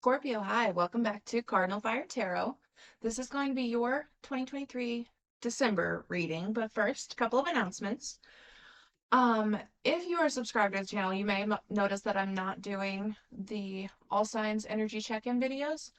Scorpio, hi, welcome back to Cardinal Fire Tarot. This is going to be your 2023 December reading, but first, a couple of announcements. If you are subscribed to the channel, you may notice that I'm not doing the All Signs energy check-in videos.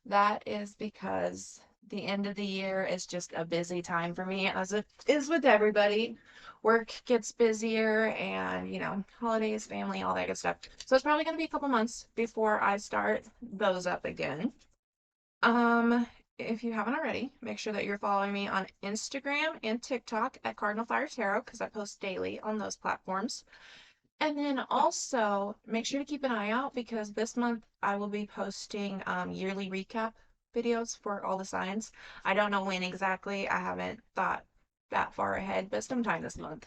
That is because the end of the year is just a busy time for me, as it is with everybody. Work gets busier and, holidays, family, all that good stuff. So it's probably going to be a couple months before I start those up again. Um, if you haven't already, make sure that you're following me on Instagram and TikTok at Cardinal Fire Tarot because I post daily on those platforms. And then also make sure to keep an eye out because this month I will be posting yearly recap videos for all the signs. I don't know when exactly. I haven't thought that far ahead, but sometime this month.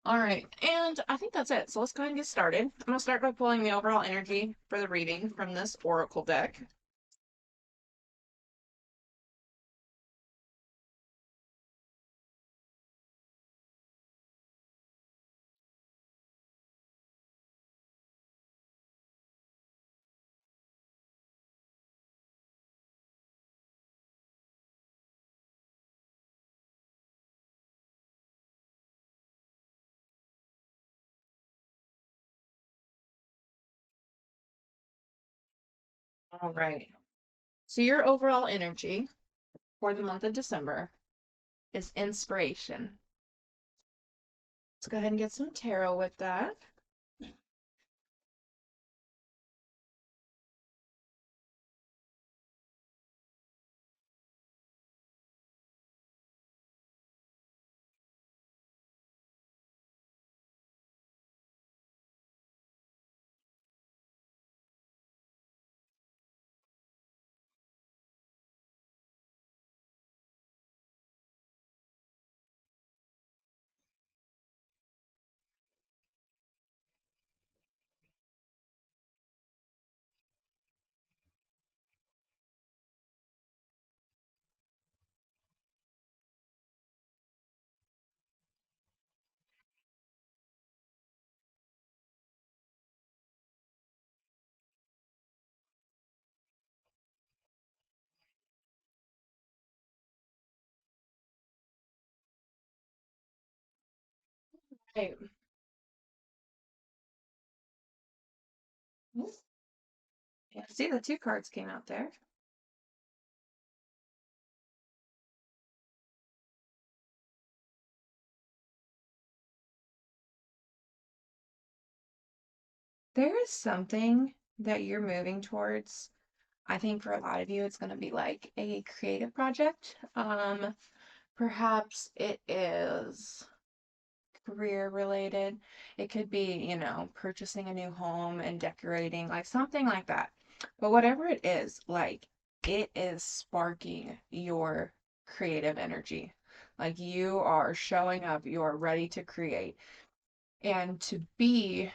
All right, and I think that's it. So let's go ahead and get started. I'm going to start by pulling the overall energy for the reading from this oracle deck. All right. So your overall energy for the month of December is inspiration. Let's go ahead and get some tarot with that. Right. Yeah, see the two cards came out there. There is something that you're moving towards. I think for a lot of you, it's going to be like a creative project. Perhaps it is career related. It could be, purchasing a new home and decorating, like something like that. But whatever it is, like it is sparking your creative energy. Like you are showing up, you're ready to create and to be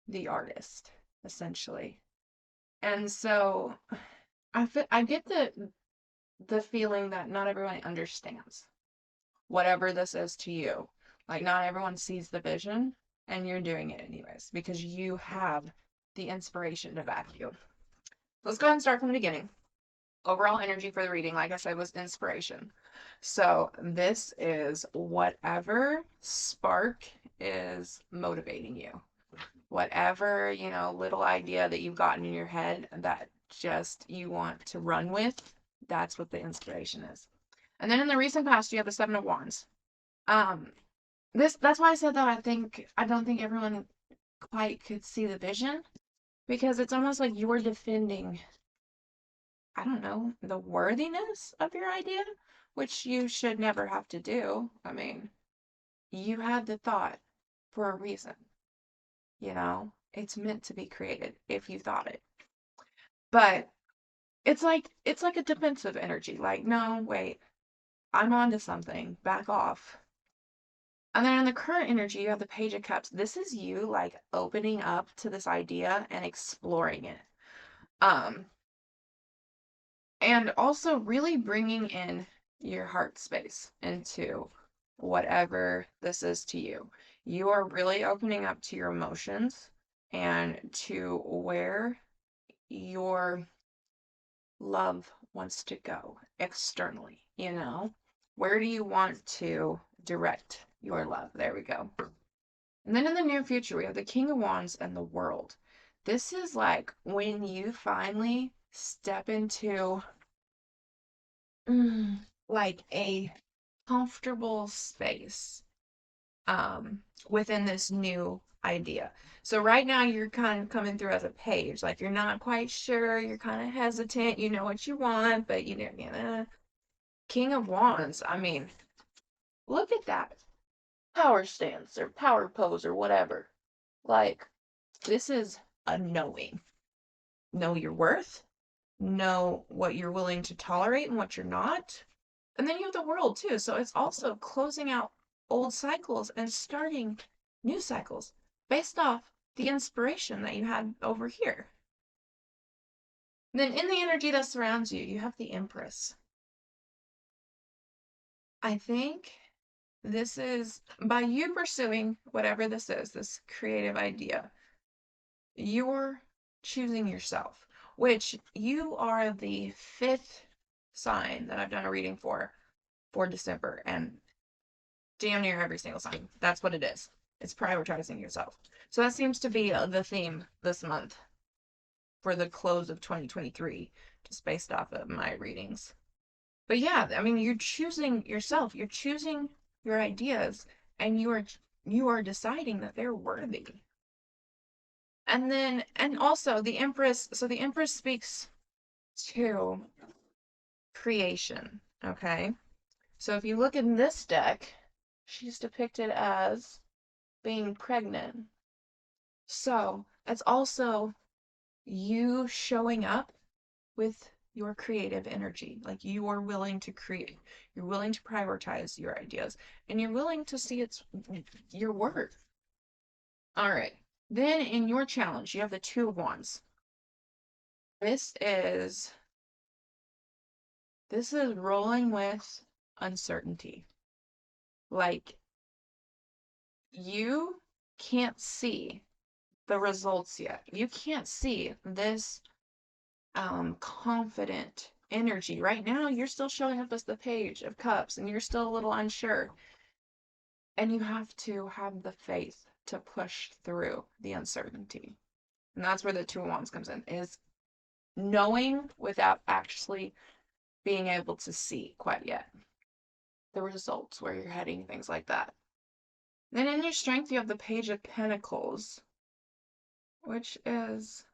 the artist, essentially. And so I get the feeling that not everyone understands whatever this is to you. Like not everyone sees the vision and you're doing it anyways because you have the inspiration to back you. Let's go ahead and start from the beginning. Overall energy for the reading, like I said, was inspiration. So this is whatever spark is motivating you. Whatever, little idea that you've gotten in your head that just you want to run with, that's what the inspiration is. And then in the recent past, you have the Seven of Wands. Um, that's why I said though I don't think everyone quite could see the vision because it's almost like you're defending, I don't know, the worthiness of your idea, which you should never have to do. I mean, you had the thought for a reason, It's meant to be created if you thought it. But it's like a defensive energy. Like, no, wait, I'm onto something. Back off. And then in the current energy, you have the Page of Cups. This is you like opening up to this idea and exploring it. Um, and also really bringing in your heart space into whatever this is to you. You are really opening up to your emotions and to where your love wants to go externally, you know? Where do you want to direct your love? There we go. And then in the near future, we have the King of Wands and the World. This is like when you finally step into like a comfortable space within this new idea. So right now you're kind of coming through as a page, like you're not quite sure, you're kind of hesitant, you know what you want, but you know, King of Wands, I mean, look at that power stance or power pose or whatever. Like, this is a knowing. Know your worth, know what you're willing to tolerate and what you're not. And then you have the World too. So it's also closing out old cycles and starting new cycles based off the inspiration that you had over here. And then in the energy that surrounds you, you have the Empress. I think this is by you pursuing whatever this is, this creative idea, you're choosing yourself, which you are the fifth sign that I've done a reading for December, and damn near every single sign. That's what it is. It's prioritizing yourself. So that seems to be the theme this month for the close of 2023, just based off of my readings. But yeah, I mean, you're choosing yourself. You're choosing your ideas, and you are deciding that they're worthy. And also the Empress, so the Empress speaks to creation, okay? So if you look in this deck, she's depicted as being pregnant. So it's also you showing up with your creative energy. Like you are willing to create, you're willing to prioritize your ideas, and you're willing to see it's your worth. All right. Then in your challenge, you have the Two of Wands. This is this is rolling with uncertainty. Like you can't see the results yet. You can't see this confident energy. Right now, you're still showing up as the Page of Cups and you're still a little unsure. And you have to have the faith to push through the uncertainty. And that's where the Two of Wands comes in, is knowing without actually being able to see quite yet the results, where you're heading, things like that. Then in your strength, you have the Page of Pentacles, which is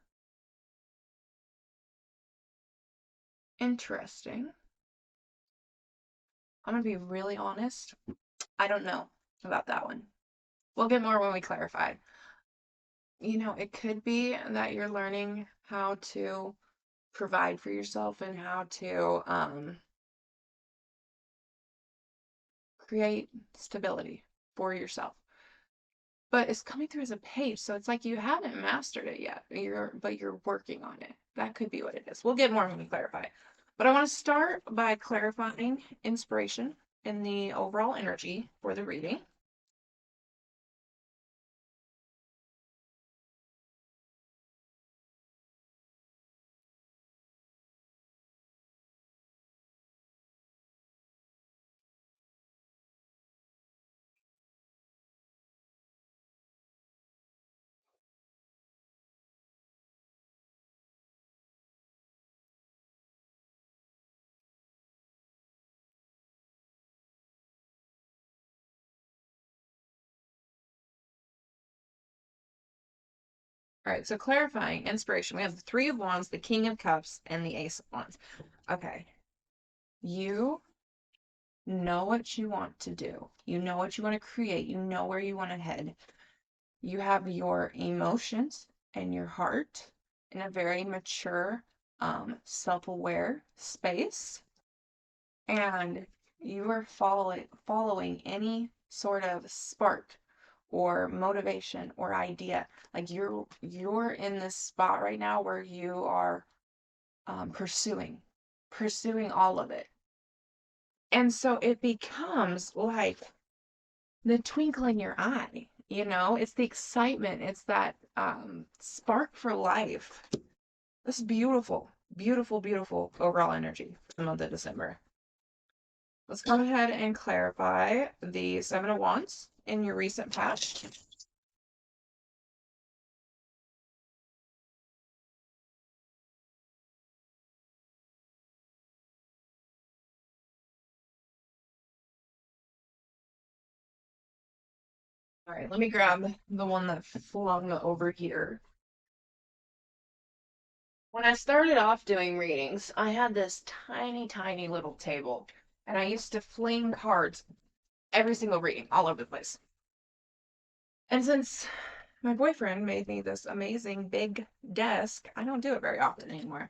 interesting. I'm going to be really honest. I don't know about that one. We'll get more when we clarify. You know, it could be that you're learning how to provide for yourself and how to create stability for yourself. But it's coming through as a page, so it's like you haven't mastered it yet. But you're working on it. That could be what it is. We'll get more when we clarify. But I want to start by clarifying inspiration in the overall energy for the reading. All right, so clarifying inspiration. We have the Three of Wands, the King of Cups, and the Ace of Wands. Okay. You know what you want to do. You know what you want to create. You know where you want to head. You have your emotions and your heart in a very mature, self-aware space. And you are following any sort of spark or motivation or idea. Like you're in this spot right now where you are pursuing all of it. And so it becomes like the twinkle in your eye, you know, it's the excitement, it's that spark for life This is beautiful, beautiful, beautiful overall energy for the month of December. Let's go ahead and clarify the Seven of Wands in your recent past. All right, let me grab the one that flung over here. When I started off doing readings, I had this tiny, tiny little table, and I used to fling cards every single reading all over the place. And since my boyfriend made me this amazing big desk, I don't do it very often anymore.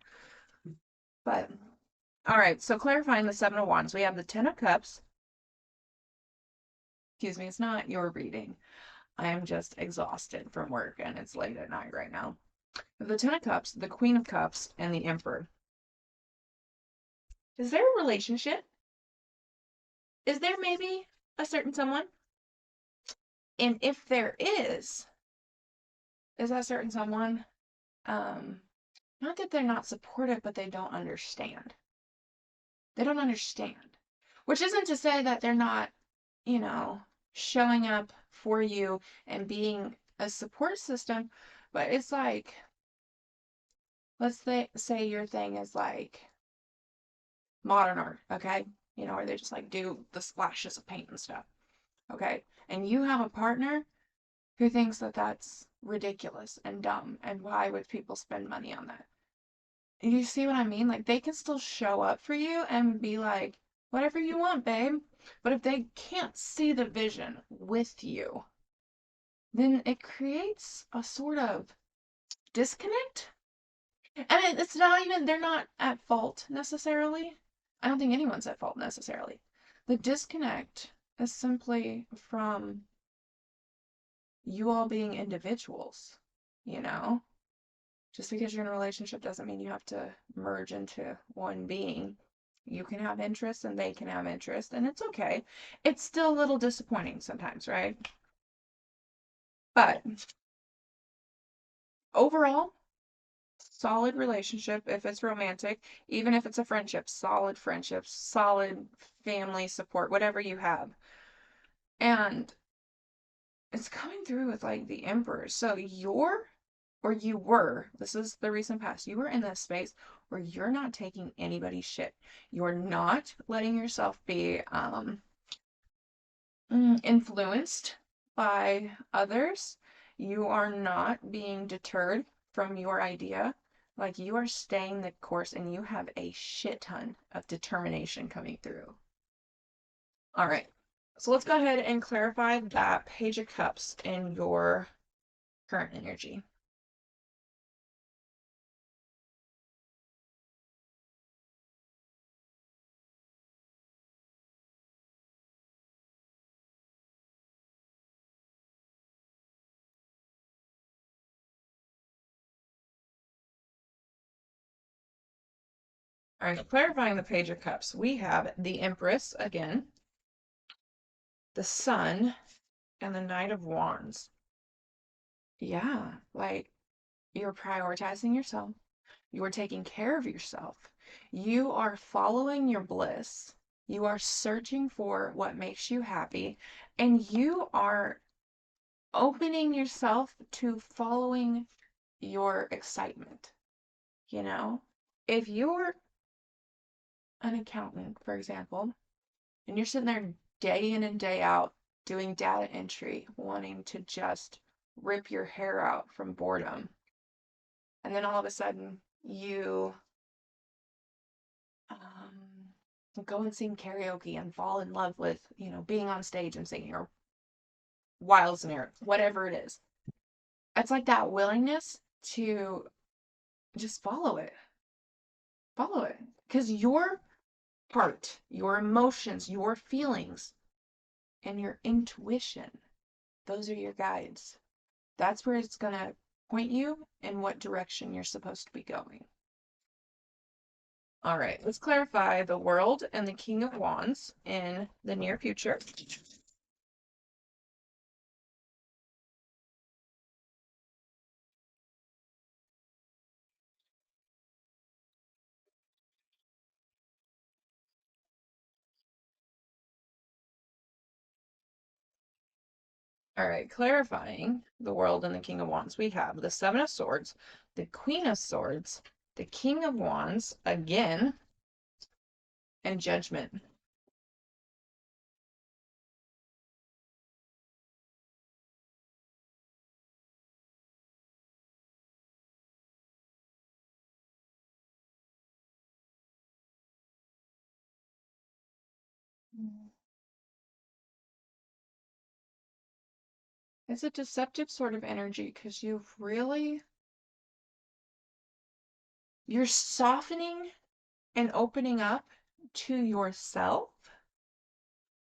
But, all right, so clarifying the Seven of Wands, we have the Ten of Cups. Excuse me, it's not your reading. I am just exhausted from work and it's late at night right now. The Ten of Cups, the Queen of Cups, and the Emperor. Is there a relationship? Is there maybe a certain someone? And if there is that certain someone, um, not that they're not supportive, but they don't understand. They don't understand. Which isn't to say that they're not, you know, showing up for you and being a support system, but it's like, let's say your thing is like modern art, okay? You know, where they just like do the splashes of paint and stuff, okay? And you have a partner who thinks that that's ridiculous and dumb, and why would people spend money on that? You see what I mean? Like they can still show up for you and be like, whatever you want, babe. But if they can't see the vision with you, then it creates a sort of disconnect. And it's not even, they're not at fault necessarily. I don't think anyone's at fault necessarily. The disconnect is simply from you all being individuals, you know? Just because you're in a relationship doesn't mean you have to merge into one being. You can have interests and they can have interests, and it's okay. It's still a little disappointing sometimes, right? But overall, solid relationship if it's romantic, even if it's a friendship, solid family support, whatever you have. And it's coming through with like the Emperor. So you were, this is the recent past, you were in this space where you're not taking anybody's shit. You're not letting yourself be influenced by others. You are not being deterred from your idea. Like you are staying the course and you have a shit ton of determination coming through. All right. So let's go ahead and clarify that Page of Cups in your current energy. All right, clarifying the Page of Cups, we have the Empress again, the Sun, and the Knight of Wands. Yeah, like you're prioritizing yourself. You are taking care of yourself. You are following your bliss. You are searching for what makes you happy. And you are opening yourself to following your excitement. You know, if you're an accountant, for example, and you're sitting there day in and day out doing data entry, wanting to just rip your hair out from boredom, and then all of a sudden you go and sing karaoke and fall in love with, being on stage and singing or wild scenario, whatever it is. It's like that willingness to just follow it. Because your heart, your emotions, your feelings, and your intuition, those are your guides. That's where it's going to point you in what direction you're supposed to be going. All right, let's clarify the World and the King of Wands in the near future. All right, clarifying the world and the King of Wands. We have the Seven of Swords, the Queen of Swords, the King of Wands again, and Judgment. It's a deceptive sort of energy because you're softening and opening up to yourself,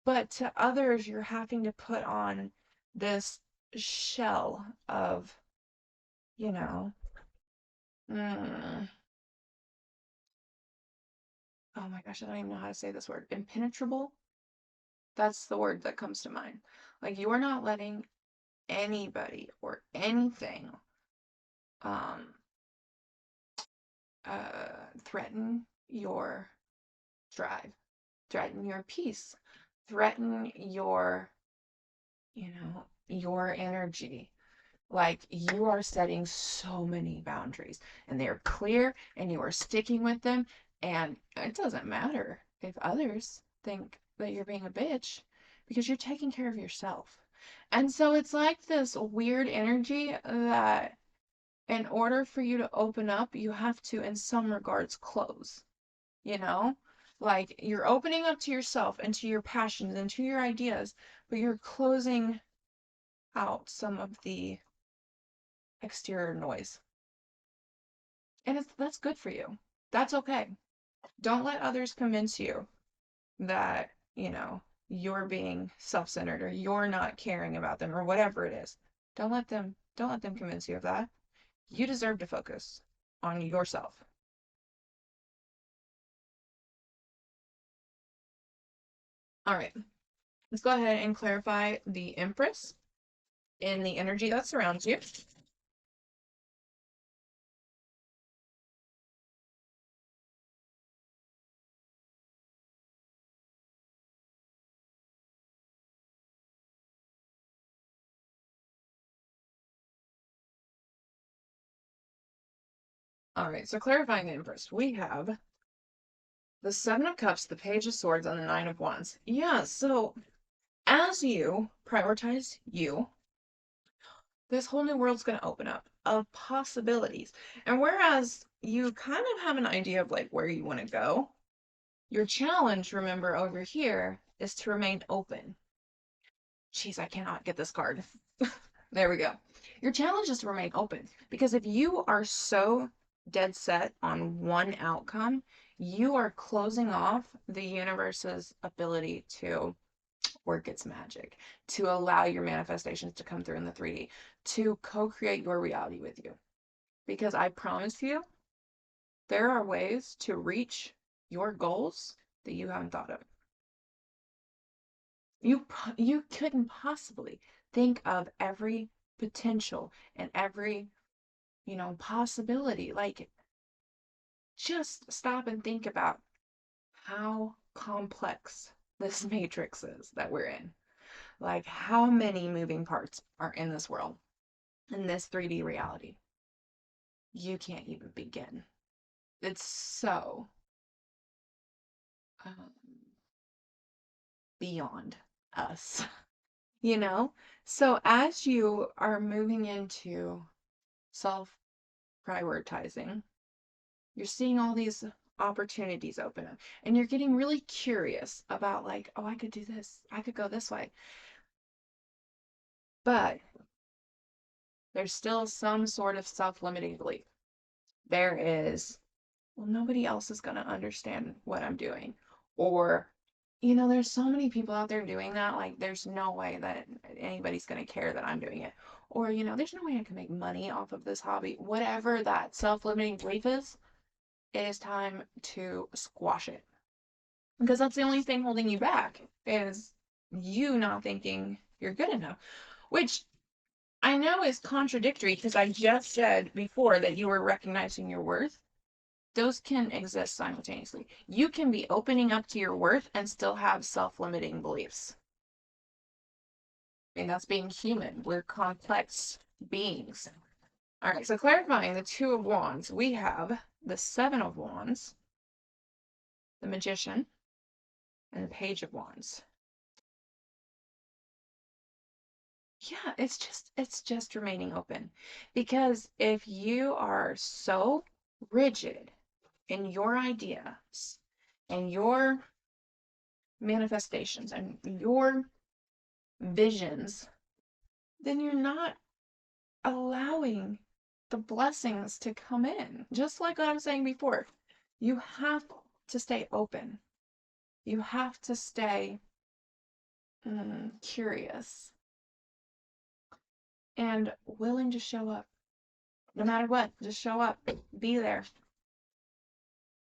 but to others, you're having to put on this shell of, you know, mm, oh my gosh, I don't even know how to say this word. Impenetrable. That's the word that comes to mind. Like you're not letting anybody or anything um threaten your drive, threaten your peace, threaten your energy. Like you are setting so many boundaries and they're clear and you are sticking with them. And it doesn't matter if others think that you're being a bitch because you're taking care of yourself. And so it's like this weird energy that in order for you to open up, you have to, in some regards, close, you know? Like you're opening up to yourself and to your passions and to your ideas, but you're closing out some of the exterior noise. And that's good for you. That's okay. Don't let others convince you that, you're being self-centered or you're not caring about them or whatever it is. Don't let them convince you of that. You deserve to focus on yourself. All right. Let's go ahead and clarify the Empress in the energy that surrounds you. All right, so clarifying the Empress, we have the Seven of Cups, the Page of Swords, and the Nine of Wands. Yeah, so as you prioritize you, this whole new world's going to open up of possibilities. And whereas you kind of have an idea of like where you want to go, your challenge, remember, over here is to remain open. Jeez, I cannot get this card. There we go. Your challenge is to remain open because if you are so dead set on one outcome, you are closing off the universe's ability to work its magic, to allow your manifestations to come through in the 3D, to co-create your reality with you. Because I promise you, there are ways to reach your goals that you haven't thought of. You couldn't possibly think of every potential and every, possibility. Like just stop and think about how complex this matrix is that we're in. Like how many moving parts are in this world, in this 3D reality. You can't even begin. It's so um, beyond us, you know? So as you are moving into self prioritizing, you're seeing all these opportunities open up and you're getting really curious about like, oh, I could do this. I could go this way. But there's still some sort of self-limiting belief. There is, well, nobody else is going to understand what I'm doing. Or, there's so many people out there doing that. Like, there's no way that anybody's going to care that I'm doing it. Or, there's no way I can make money off of this hobby. Whatever that self-limiting belief is, it is time to squash it. Because that's the only thing holding you back is you not thinking you're good enough. Which I know is contradictory because I just said before that you were recognizing your worth. Those can exist simultaneously. You can be opening up to your worth and still have self-limiting beliefs. I mean, that's being human. We're complex beings. All right, so clarifying the Two of Wands, we have the Seven of Wands, the Magician, and the Page of Wands. Yeah, it's just remaining open. Because if you are so rigid in your ideas and your manifestations and your visions, then you're not allowing the blessings to come in. Just like what I was saying before, you have to stay open. You have to stay curious and willing to show up. No matter what, just show up. Be there.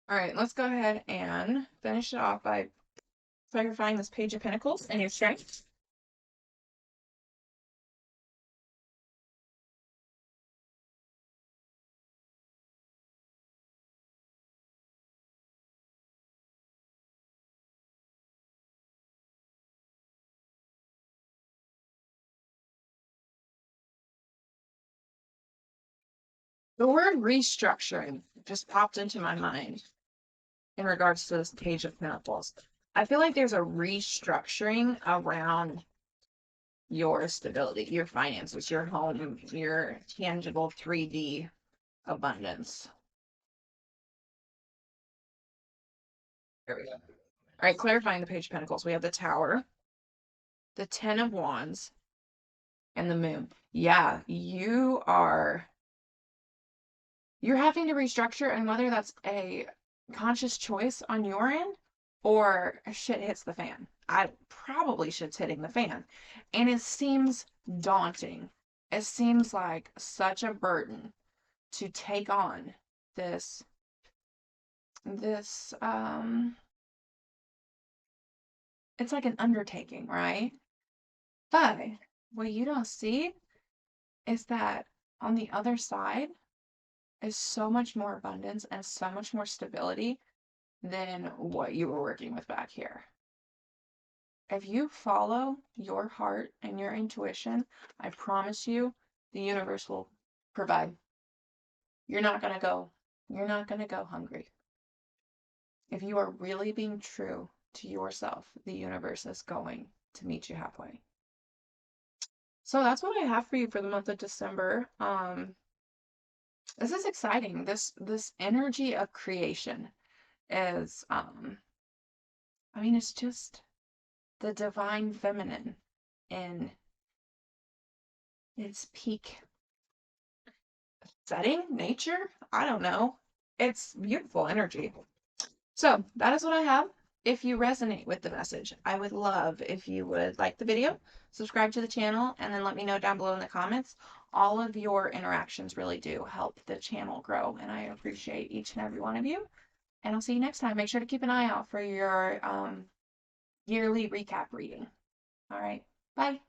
All right, let's go ahead and finish it off by clarifying this Page of Pentacles and your strength. The word restructuring just popped into my mind in regards to this Page of Pentacles. I feel like there's a restructuring around your stability, your finances, your home, your tangible 3D abundance. There we go. All right, clarifying the Page of Pentacles. We have the Tower, the Ten of Wands, and the Moon. Yeah, you're having to restructure, and whether that's a conscious choice on your end or shit hits the fan. I probably shit's hitting the fan. And it seems daunting. It seems like such a burden to take on this it's like an undertaking, right? But what you don't see is that on the other side is so much more abundance and so much more stability than what you were working with back here. If you follow your heart and your intuition, I promise you the universe will provide. You're not going to go you're not going to go hungry. If you are really being true to yourself, the universe is going to meet you halfway. So that's what I have for you for the month of December. This is exciting. This energy of creation is I mean, it's just the divine feminine in its peak setting, nature. I don't know. It's beautiful energy. So that is what I have. If you resonate with the message, I would love if you would like the video, subscribe to the channel, and then let me know down below in the comments. All of your interactions really do help the channel grow, and I appreciate each and every one of you. And I'll see you next time. Make sure to keep an eye out for your yearly recap reading. All right. Bye.